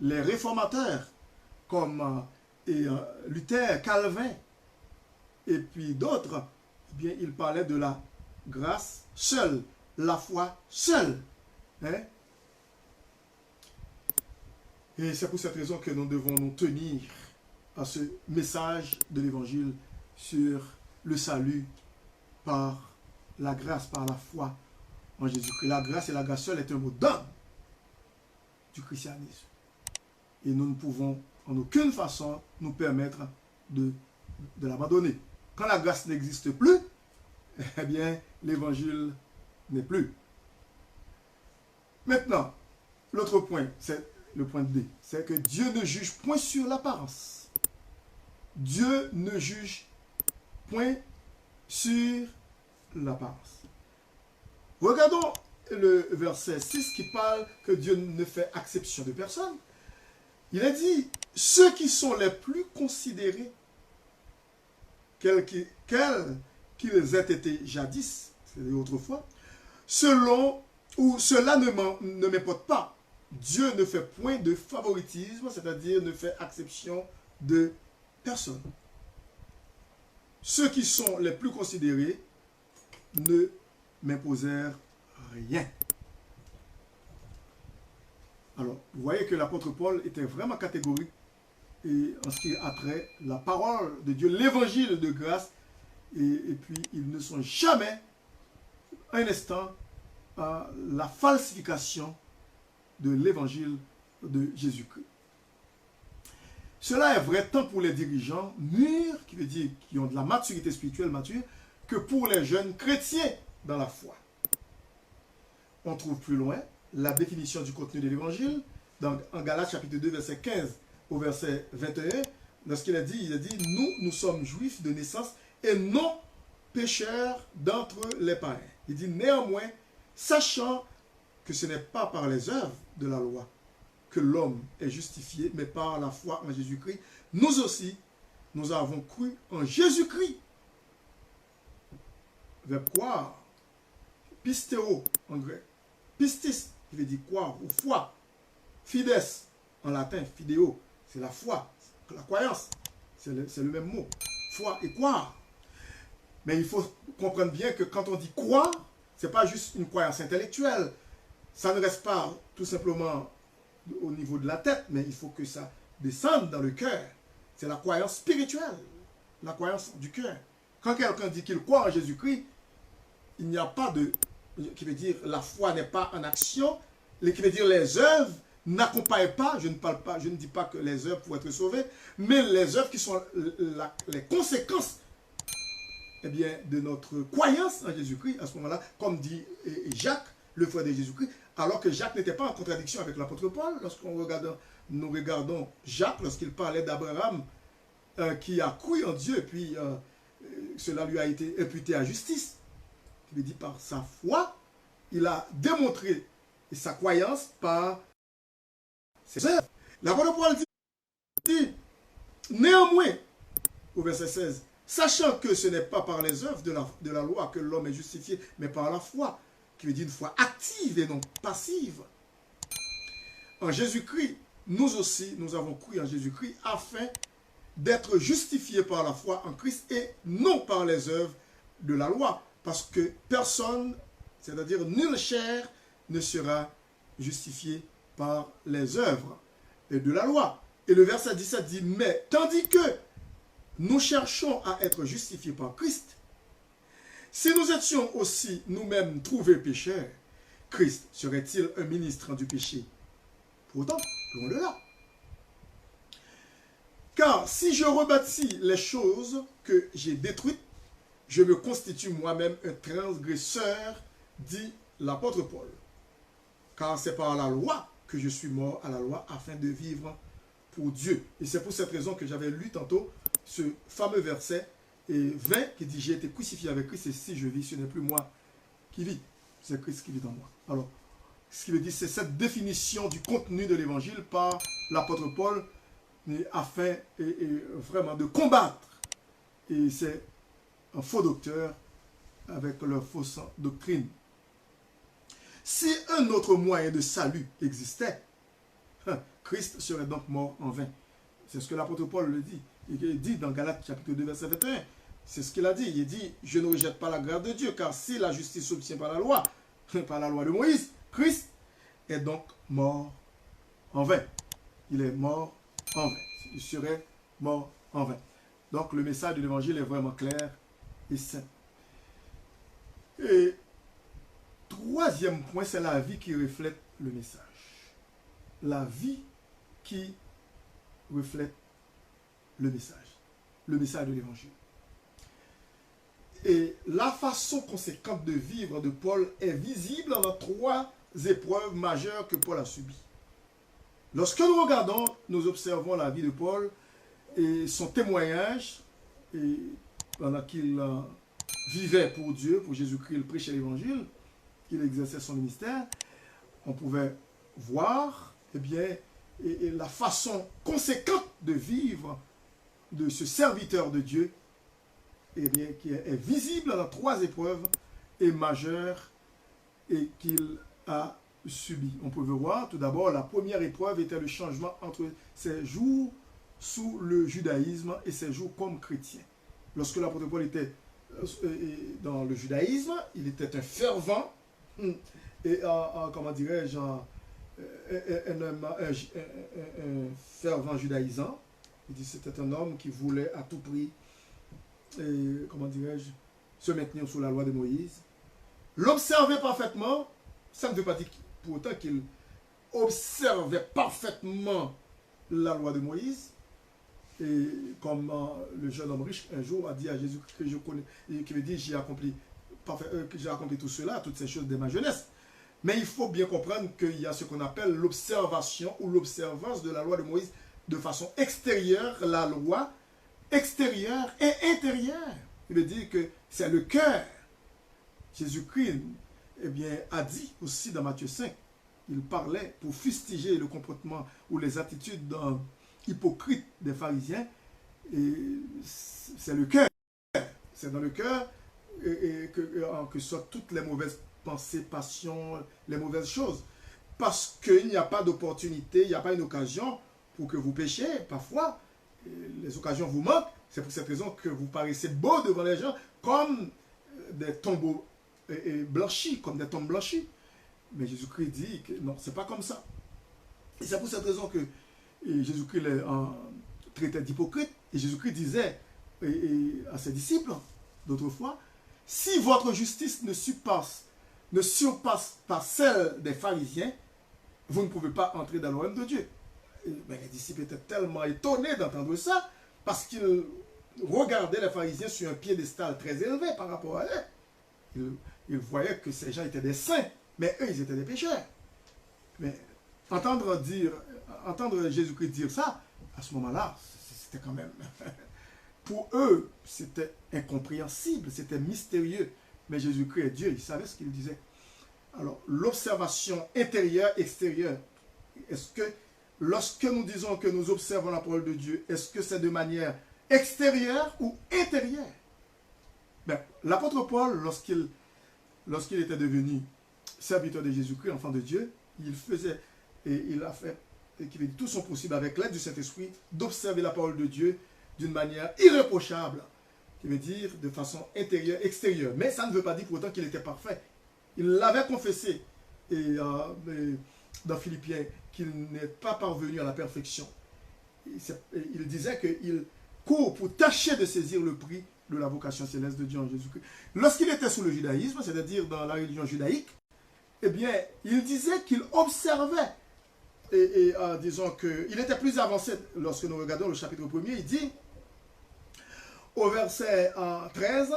Les réformateurs comme Luther, Calvin et puis d'autres, eh bien, ils parlaient de la grâce seule, la foi seule. Hein? Et c'est pour cette raison que nous devons nous tenir à ce message de l'Évangile sur le salut par la grâce, par la foi en Jésus-Christ. La grâce et la grâce seule est un mot d'ordre du christianisme. Et nous ne pouvons en aucune façon nous permettre de l'abandonner. Quand la grâce n'existe plus, eh bien, l'évangile n'est plus. Maintenant, l'autre point, c'est le point D, c'est que Dieu ne juge point sur l'apparence. Dieu ne juge point sur l'apparence. Regardons le verset 6 qui parle que Dieu ne fait exception de personne. Il a dit, ceux qui sont les plus considérés, quels qu'ils aient été jadis, c'est-à-dire autrefois, cela ne m'importe pas. Dieu ne fait point de favoritisme, c'est-à-dire ne fait exception de personne. Ceux qui sont les plus considérés ne m'imposèrent rien. Alors, vous voyez que l'apôtre Paul était vraiment catégorique et en ce qui a trait la parole de Dieu, l'évangile de grâce, et puis ils ne sont jamais un instant à la falsification de l'évangile de Jésus-Christ. Cela est vrai tant pour les dirigeants mûrs, qui veut dire qui ont de la maturité spirituelle mature, que pour les jeunes chrétiens dans la foi. On trouve plus loin la définition du contenu de l'évangile en Galates chapitre 2 verset 15 au verset 21. Lorsqu'il a dit, il a dit, nous sommes juifs de naissance et non pécheurs d'entre les païens. Il dit néanmoins, sachant que ce n'est pas par les œuvres de la loi que l'homme est justifié, mais par la foi en Jésus-Christ, nous aussi, nous avons cru en Jésus-Christ. Verbe croire, pistéo en grec, pistis, qui veut dire croire ou foi, fides en latin, fidéo, c'est la foi, la croyance, c'est le même mot, foi et croire. Mais il faut comprendre bien que quand on dit croire, ce n'est pas juste une croyance intellectuelle, ça ne reste pas tout simplement au niveau de la tête, mais il faut que ça descende dans le cœur. C'est la croyance spirituelle, la croyance du cœur. Quand quelqu'un dit qu'il croit en Jésus-Christ, il n'y a pas de... qui veut dire la foi n'est pas en action, qui veut dire les œuvres n'accompagnent pas, je ne dis pas que les œuvres pour être sauvées, mais les œuvres qui sont les conséquences eh bien, de notre croyance en Jésus-Christ, à ce moment-là, comme dit Jacques, le frère de Jésus-Christ, alors que Jacques n'était pas en contradiction avec l'apôtre Paul. Nous regardons Jacques, lorsqu'il parlait d'Abraham, qui a cru en Dieu, et puis cela lui a été imputé à justice. Il dit par sa foi, il a démontré sa croyance par ses œuvres. L'apôtre Paul dit, néanmoins, au verset 16, sachant que ce n'est pas par les œuvres de la loi que l'homme est justifié, mais par la foi, qui veut dire une foi active et non passive. En Jésus-Christ, nous aussi, nous avons cru en Jésus-Christ afin d'être justifiés par la foi en Christ et non par les œuvres de la loi. Parce que personne, c'est-à-dire nulle chair, ne sera justifié par les œuvres de la loi. Et le verset 17 dit, mais tandis que nous cherchons à être justifiés par Christ, si nous étions aussi nous-mêmes trouvés pécheurs, Christ serait-il un ministre du péché? Pourtant, loin de là. Car si je rebâtis les choses que j'ai détruites, je me constitue moi-même un transgresseur, dit l'apôtre Paul. Car c'est par la loi que je suis mort à la loi afin de vivre pour Dieu. Et c'est pour cette raison que j'avais lu tantôt ce fameux verset 20 qui dit « J'ai été crucifié avec Christ et si je vis, ce n'est plus moi qui vis, c'est Christ qui vit en moi. » Alors, ce qui veut dire, c'est cette définition du contenu de l'évangile par l'apôtre Paul afin vraiment de combattre. Et c'est un faux docteur avec leur fausse doctrine. Si un autre moyen de salut existait, Christ serait donc mort en vain. C'est ce que l'apôtre Paul le dit. Il dit dans Galates chapitre 2 verset 21. C'est ce qu'il a dit. Il dit, je ne rejette pas la grâce de Dieu, car si la justice s'obtient par la loi de Moïse, Christ est donc mort en vain. Il est mort en vain. Il serait mort en vain. Donc le message de l'évangile est vraiment clair et simple. Et troisième point, c'est la vie qui reflète le message. La vie qui reflète le message de l'évangile. Et la façon conséquente de vivre de Paul est visible dans les trois épreuves majeures que Paul a subies. Lorsque nous regardons, nous observons la vie de Paul et son témoignage, et pendant qu'il vivait pour Dieu, pour Jésus-Christ, il prêchait l'évangile, qu'il exerçait son ministère, on pouvait voir eh bien, la façon conséquente de vivre de ce serviteur de Dieu, eh bien, qui est visible dans trois épreuves et majeures et qu'il a subi. On peut voir tout d'abord, la première épreuve était le changement entre ses jours sous le judaïsme et ses jours comme chrétien. Lorsque l'apôtre Paul était dans le judaïsme, il était un fervent et comment dirais-je, un fervent judaïsant. Il dit c'était un homme qui voulait à tout prix, comment dirais-je, se maintenir sous la loi de Moïse. L'observer parfaitement, ça ne veut pas dire pour autant qu'il observait parfaitement la loi de Moïse. Et comme le jeune homme riche un jour a dit à Jésus que je connais, et qui veut dire j'ai accompli tout cela, toutes ces choses dès ma jeunesse. Mais il faut bien comprendre qu'il y a ce qu'on appelle l'observation ou l'observance de la loi de Moïse de façon extérieure, la loi extérieure et intérieure. Il veut dire que c'est le cœur. Jésus-Christ a dit aussi dans Matthieu 5, il parlait pour fustiger le comportement ou les attitudes hypocrites des pharisiens. Et c'est le cœur. C'est dans le cœur que sortent toutes les mauvaises pensées, passions, les mauvaises choses. Parce qu'il n'y a pas d'opportunité, il n'y a pas une occasion pour que vous péchiez. Parfois, les occasions vous manquent. C'est pour cette raison que vous paraissez beau devant les gens comme des tombeaux blanchis, comme des tombes blanchies. Mais Jésus-Christ dit que non, c'est pas comme ça. Et c'est pour cette raison que Jésus-Christ les traitait d'hypocrite. Et Jésus-Christ disait à ses disciples d'autrefois, si votre justice ne surpasse pas celle des pharisiens, vous ne pouvez pas entrer dans le royaume de Dieu. Mais les disciples étaient tellement étonnés d'entendre ça, parce qu'ils regardaient les pharisiens sur un piédestal très élevé par rapport à eux. Ils voyaient que ces gens étaient des saints, mais eux, ils étaient des pécheurs. Mais entendre Jésus-Christ dire ça, à ce moment-là, c'était quand même... Pour eux, c'était incompréhensible, c'était mystérieux. Mais Jésus-Christ est Dieu, il savait ce qu'il disait. Alors, l'observation intérieure, extérieure, est-ce que lorsque nous disons que nous observons la parole de Dieu, est-ce que c'est de manière extérieure ou intérieure? Ben, l'apôtre Paul, lorsqu'il était devenu serviteur de Jésus-Christ, enfant de Dieu, il a fait tout son possible avec l'aide du Saint-Esprit d'observer la parole de Dieu d'une manière irréprochable, qui veut dire de façon intérieure, extérieure. Mais ça ne veut pas dire pour autant qu'il était parfait. Il l'avait confessé dans Philippiens qu'il n'est pas parvenu à la perfection. Il disait qu'il court pour tâcher de saisir le prix de la vocation céleste de Dieu en Jésus-Christ. Lorsqu'il était sous le judaïsme, c'est-à-dire dans la religion judaïque, eh bien, il disait qu'il observait, disons qu'il était plus avancé. Lorsque nous regardons le chapitre 1er, il dit, au verset 13,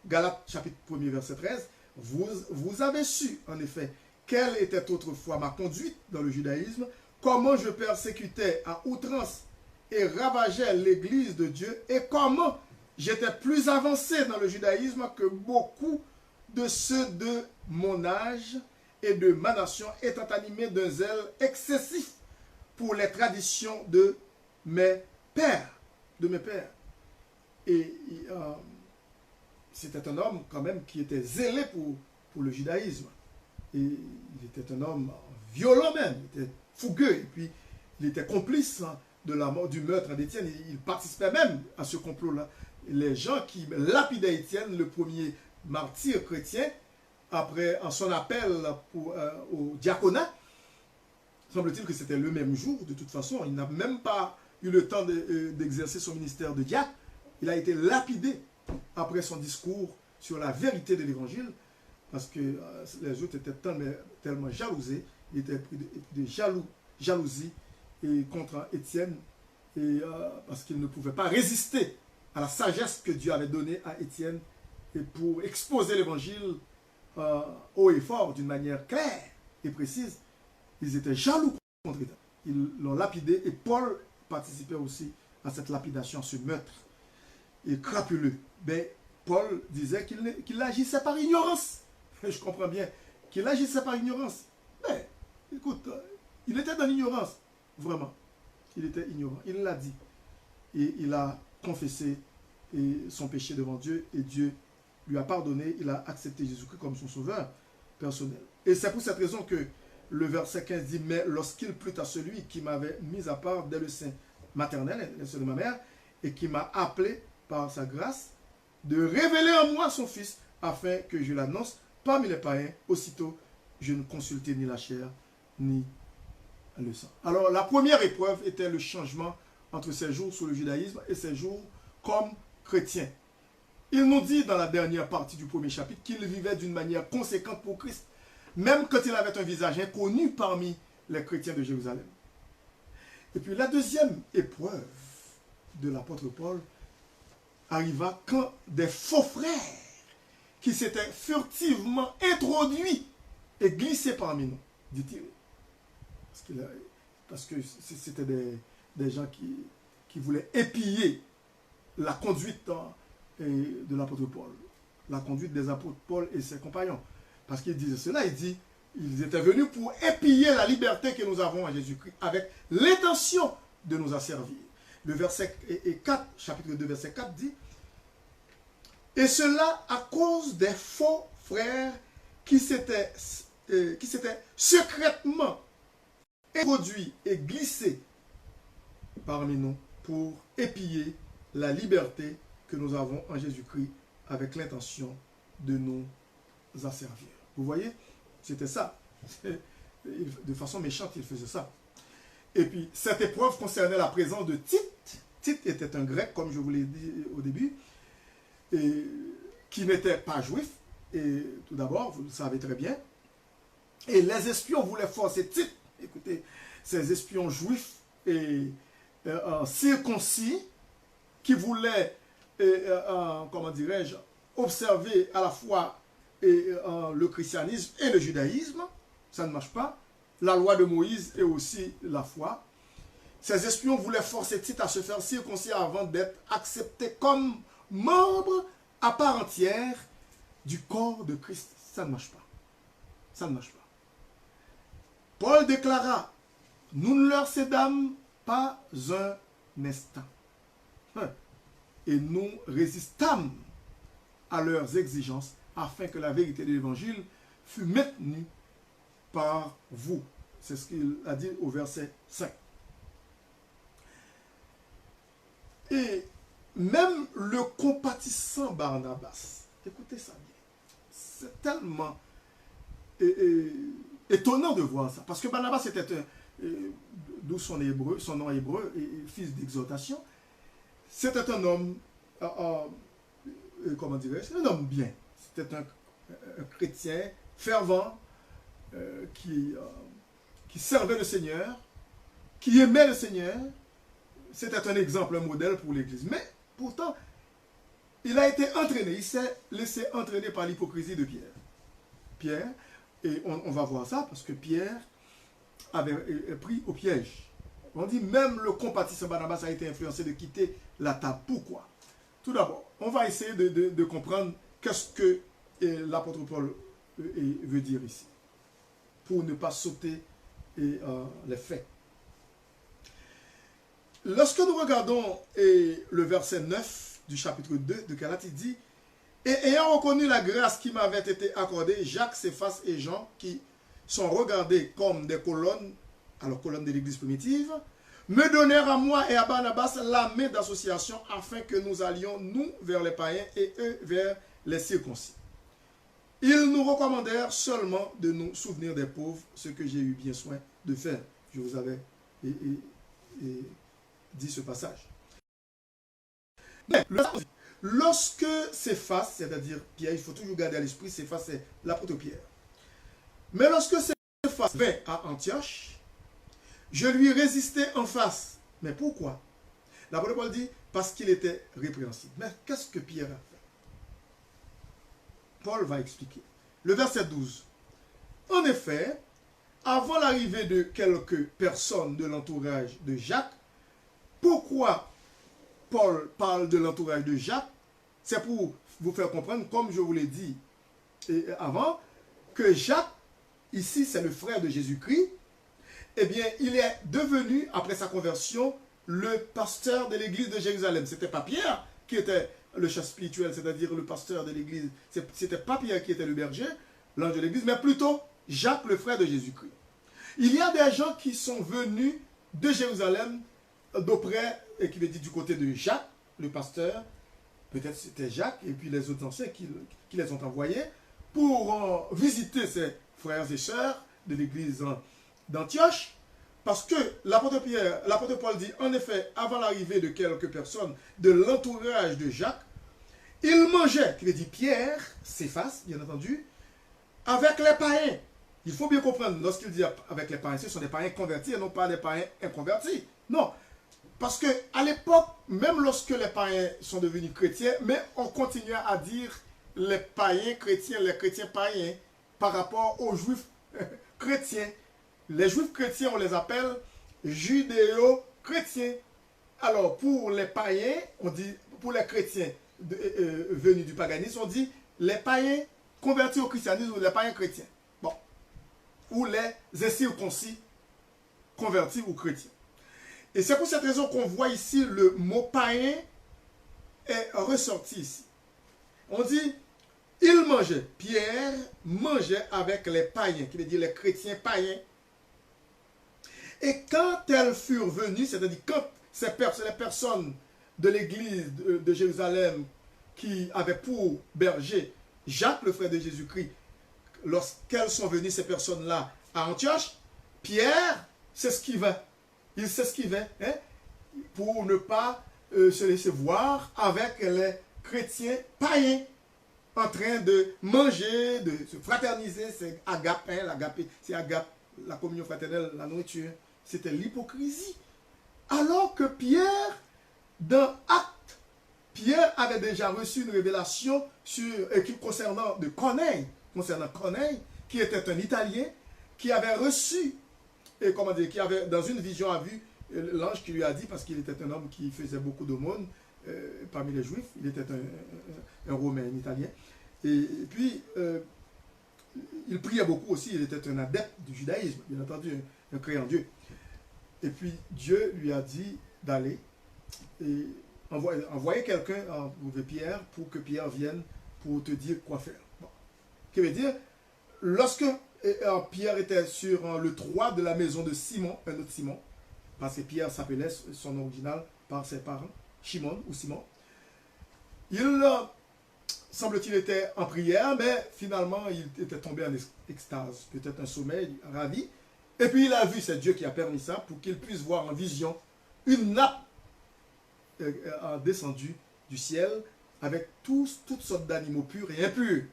Galates chapitre 1er, verset 13, vous avez su, en effet, quelle était autrefois ma conduite dans le judaïsme, comment je persécutais à outrance et ravageais l'église de Dieu, et comment j'étais plus avancé dans le judaïsme que beaucoup de ceux de mon âge et de ma nation, étant animés d'un zèle excessif pour les traditions de mes pères. Et c'était un homme quand même qui était zélé pour le judaïsme. Et il était un homme violent même, il était fougueux, et puis il était complice de la mort, du meurtre d'Étienne. Il participait même à ce complot-là. Les gens qui lapidaient Étienne, le premier martyr chrétien, après son appel au diaconat, semble-t-il que c'était le même jour, de toute façon, il n'a même pas eu le temps d'exercer son ministère de diacre. Il a été lapidé après son discours sur la vérité de l'évangile, parce que les autres étaient tellement jalousés, il était pris de jalousie contre Étienne, parce qu'il ne pouvait pas résister à la sagesse que Dieu avait donnée à Étienne, et pour exposer l'évangile haut et fort, d'une manière claire et précise. Ils étaient jaloux contre Étienne. Ils l'ont lapidé, et Paul participait aussi à cette lapidation, à ce meurtre. Et crapuleux. Ben, Paul disait qu'il agissait par ignorance. Je comprends bien qu'il agissait par ignorance. Mais, écoute, il était dans l'ignorance. Vraiment. Il était ignorant. Il l'a dit. Et il a confessé son péché devant Dieu. Et Dieu lui a pardonné. Il a accepté Jésus-Christ comme son sauveur personnel. Et c'est pour cette raison que le verset 15 dit, mais lorsqu'il plut à celui qui m'avait mis à part dès le sein maternel, le sein de ma mère, et qui m'a appelé par sa grâce, de révéler en moi son Fils, afin que je l'annonce parmi les païens. Aussitôt, je ne consultai ni la chair, ni le sang. Alors, la première épreuve était le changement entre ses jours sous le judaïsme et ses jours comme chrétien. Il nous dit dans la dernière partie du premier chapitre qu'il vivait d'une manière conséquente pour Christ, même quand il avait un visage inconnu parmi les chrétiens de Jérusalem. Et puis la deuxième épreuve de l'apôtre Paul arriva quand des faux frères qui s'étaient furtivement introduits et glissés parmi nous, dit-il. Parce que c'était des gens qui voulaient épier la conduite de l'apôtre Paul, la conduite des apôtres Paul et ses compagnons. Parce qu'il disait cela, il dit, ils étaient venus pour épier la liberté que nous avons en Jésus-Christ avec l'intention de nous asservir. Le verset 4, chapitre 2, verset 4 dit, et cela à cause des faux frères qui s'étaient secrètement introduits et glissés parmi nous pour épier la liberté que nous avons en Jésus-Christ avec l'intention de nous asservir. Vous voyez, c'était ça. De façon méchante, il faisait ça. Et puis, cette épreuve concernait la présence de Tite. Tite était un grec, comme je vous l'ai dit au début, et qui n'était pas juif. Et tout d'abord, vous le savez très bien. Et les espions voulaient forcer Tite. Écoutez, ces espions juifs et circoncis qui voulaient, comment dirais-je, observer à la fois le christianisme et le judaïsme, ça ne marche pas. La loi de Moïse et aussi la foi. Ces espions voulaient forcer Tite à se faire circoncire avant d'être accepté comme membre à part entière du corps de Christ. Ça ne marche pas. Ça ne marche pas. Paul déclara, nous ne leur cédâmes pas un instant. Et nous résistâmes à leurs exigences afin que la vérité de l'évangile fût maintenue par vous. C'est ce qu'il a dit au verset 5. Et même le compatissant Barnabas, écoutez ça bien, c'est tellement étonnant de voir ça, parce que Barnabas était d'où son nom hébreu, fils d'exhortation, c'était un homme, comment dirais-je, un homme bien, c'était un chrétien fervent, qui servait le Seigneur, qui aimait le Seigneur. C'était un exemple, un modèle pour l'Église. Mais pourtant, il a été entraîné, il s'est laissé entraîner par l'hypocrisie de Pierre. Pierre, et on va voir ça, parce que Pierre avait pris au piège. On dit même le compatissant Barnabas a été influencé de quitter la table. Pourquoi? Tout d'abord, on va essayer de comprendre qu'est-ce que l'apôtre Paul veut dire ici, pour ne pas sauter les faits. Lorsque nous regardons le verset 9 du chapitre 2 de Galates, il dit « Et ayant reconnu la grâce qui m'avait été accordée, Jacques, Céphas et Jean, qui sont regardés comme des colonnes, alors colonnes de l'Église primitive, me donnèrent à moi et à Barnabas la main d'association afin que nous allions, nous, vers les païens et eux vers les circoncis. Ils nous recommandèrent seulement de nous souvenir des pauvres, ce que j'ai eu bien soin de faire. » Je vous avais dit ce passage. Mais lorsque Céphas, c'est-à-dire Pierre, il faut toujours garder à l'esprit, Céphas c'est l'apôtre Pierre. Mais lorsque Céphas vint à Antioche, je lui résistais en face. Mais pourquoi? L'apôtre Paul dit, parce qu'il était répréhensible. Mais qu'est-ce que Pierre a fait? Paul va expliquer. Le verset 12. En effet, avant l'arrivée de quelques personnes de l'entourage de Jacques, pourquoi Paul parle de l'entourage de Jacques? C'est pour vous faire comprendre, comme je vous l'ai dit avant, que Jacques, ici c'est le frère de Jésus-Christ, eh bien il est devenu, après sa conversion, le pasteur de l'église de Jérusalem. Ce n'était pas Pierre qui était le chef spirituel, c'est-à-dire le pasteur de l'église. Ce n'était pas Pierre qui était le berger, l'ange de l'église, mais plutôt Jacques, le frère de Jésus-Christ. Il y a des gens qui sont venus de Jérusalem, d'auprès, et qui veut dire du côté de Jacques, le pasteur, peut-être c'était Jacques, et puis les autres anciens qui les ont envoyés, pour visiter ses frères et sœurs de l'église d'Antioche, Parce que l'apôtre Paul dit, en effet, avant l'arrivée de quelques personnes de l'entourage de Jacques, il mangeait, qui veut dire Pierre, Céphas, bien entendu, avec les païens. Il faut bien comprendre, lorsqu'il dit avec les païens, ce sont des païens convertis et non pas des païens inconvertis. Non. Parce que à l'époque, même lorsque les païens sont devenus chrétiens, mais on continuait à dire les païens chrétiens, les chrétiens païens, par rapport aux juifs chrétiens. Les juifs chrétiens, on les appelle judéo-chrétiens. Alors, pour les païens, on dit, pour les chrétiens venus du paganisme, on dit les païens convertis au christianisme ou les païens chrétiens. Bon. Ou les incirconcis convertis ou chrétiens. Et c'est pour cette raison qu'on voit ici le mot païen est ressorti ici. On dit, il mangeait, Pierre mangeait avec les païens, qui veut dire les chrétiens païens. Et quand elles furent venues, c'est-à-dire quand les personnes de l'église de Jérusalem qui avaient pour berger Jacques, le frère de Jésus-Christ, lorsqu'elles sont venues, ces personnes-là, à Antioche, Pierre s'esquivait. Il s'esquivait hein, pour ne pas se laisser voir avec les chrétiens païens en train de manger, de se fraterniser. C'est agape, hein, l'agape, c'est agape, la communion fraternelle, la nourriture. C'était l'hypocrisie. Alors que Pierre, dans Actes, Pierre avait déjà reçu une révélation concernant Corneille, qui était un Italien, qui avait reçu, et comment dire, qui avait dans une vision a vu l'ange qui lui a dit, parce qu'il était un homme qui faisait beaucoup d'aumônes parmi les Juifs, il était un Romain, un Italien, et puis il priait beaucoup aussi, il était un adepte du judaïsme, bien entendu, un croyant en Dieu. Et puis Dieu lui a dit d'aller et envoyer quelqu'un enlever Pierre pour que Pierre vienne pour te dire quoi faire. Bon. Ce qui veut dire, lorsque Pierre était sur le toit de la maison de Simon, un autre Simon, parce que Pierre s'appelait son original par ses parents, Shimon ou Simon, il semble-t-il était en prière, mais finalement il était tombé en extase, peut-être un sommeil ravi. Et puis il a vu, c'est Dieu qui a permis ça, pour qu'il puisse voir en vision une nappe descendue du ciel avec toutes sortes d'animaux purs et impurs.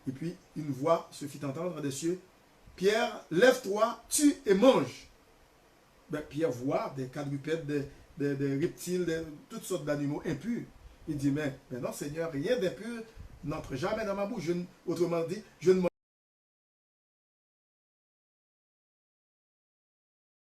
Et puis une voix se fit entendre des cieux, Pierre, lève-toi, tue et mange. Ben, Pierre voit des quadrupèdes, des reptiles, toutes sortes d'animaux impurs. Il dit, mais non Seigneur, rien d'impur n'entre jamais dans ma bouche. Autrement dit, je ne mange